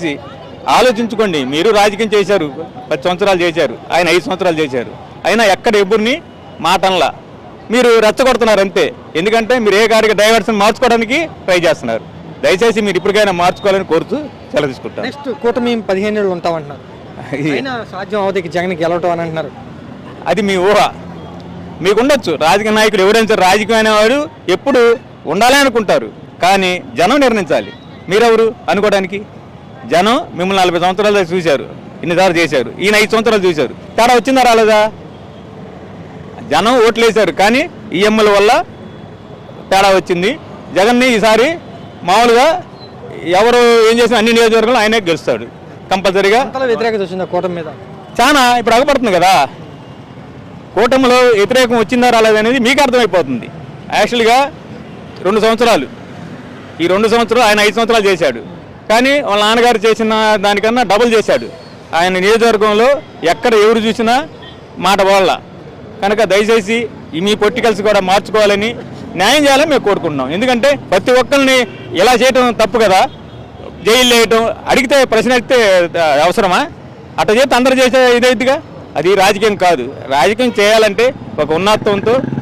దయచేసి ఆలోచించుకోండి. మీరు రాజకీయం చేశారు, 10 సంవత్సరాలు చేశారు, ఆయన 5 సంవత్సరాలు చేశారు, అయినా ఎక్కడ ఎవ్వరిని మాటనలా. మీరు రెచ్చగొడుతున్నారు అంతే. ఎందుకంటే మీరు ఏ గారికి డైవర్షన్ మార్చుకోవడానికి ట్రై చేస్తున్నారు. దయచేసి మీరు ఇప్పటికైనా మార్చుకోవాలని కోరుతూ సెలవు తీసుకుంటారు. నెక్స్ట్ కూటమి 15 ఏళ్ళు ఉంటామంటున్నారు, అయినా సాధ్యం అవుతుంది జగన్ గెలవటం అని అంటున్నారు. అది మీ ఊహ. మీకు ఉండొచ్చు, రాజకీయ నాయకుడు ఎవరైనా సరే రాజకీయం అనేవాడు ఎప్పుడు ఉండాలి అనుకుంటారు, కానీ జనం నిర్ణయించాలి. మీరెవరు అనుకోవడానికి? జనం మిమ్మల్ని 40 సంవత్సరాలు చూశారు, ఇన్నిసార్లు చేశారు, ఈయన 5 సంవత్సరాలు చూశారు. తేడా వచ్చిందా రాలేదా? జనం ఓట్లు వేశారు, కానీ ఈఎంఎల్ వల్ల తేడా వచ్చింది. జగన్ని ఈసారి మామూలుగా ఎవరు ఏం చేసినా అన్ని నియోజకవర్గాలు ఆయనే గెలుస్తాడు కంపల్సరీగా. వ్యతిరేకత వచ్చిందా కూటమి మీద? చాలా ఇప్పుడు అగపడుతుంది కదా. కూటమిలో వ్యతిరేకం వచ్చిందా రాలేదనేది మీకు అర్థమైపోతుంది. యాక్చువల్గా 2 సంవత్సరాలు, ఈ 2 సంవత్సరాలు ఆయన 5 సంవత్సరాలు చేశాడు, కానీ వాళ్ళ నాన్నగారు చేసిన దానికన్నా డబుల్ చేశాడు. ఆయన నియోజకవర్గంలో ఎక్కడ ఎవరు చూసినా మాట వాళ్ళ. కనుక దయచేసి మీ పొలిటికల్స్ కూడా మార్చుకోవాలని, న్యాయం చేయాలని మేము కోరుకుంటున్నాం. ఎందుకంటే ప్రతి ఒక్కరిని ఇలా చేయటం తప్పు కదా. జైలు వేయటం, అడిగితే ప్రశ్న అడిగితే అవసరమా? అట్లా చేస్తే అందరూ చేసే ఇదైద్దిగా. అది రాజకీయం కాదు. రాజకీయం చేయాలంటే ఒక ఉన్నతంతో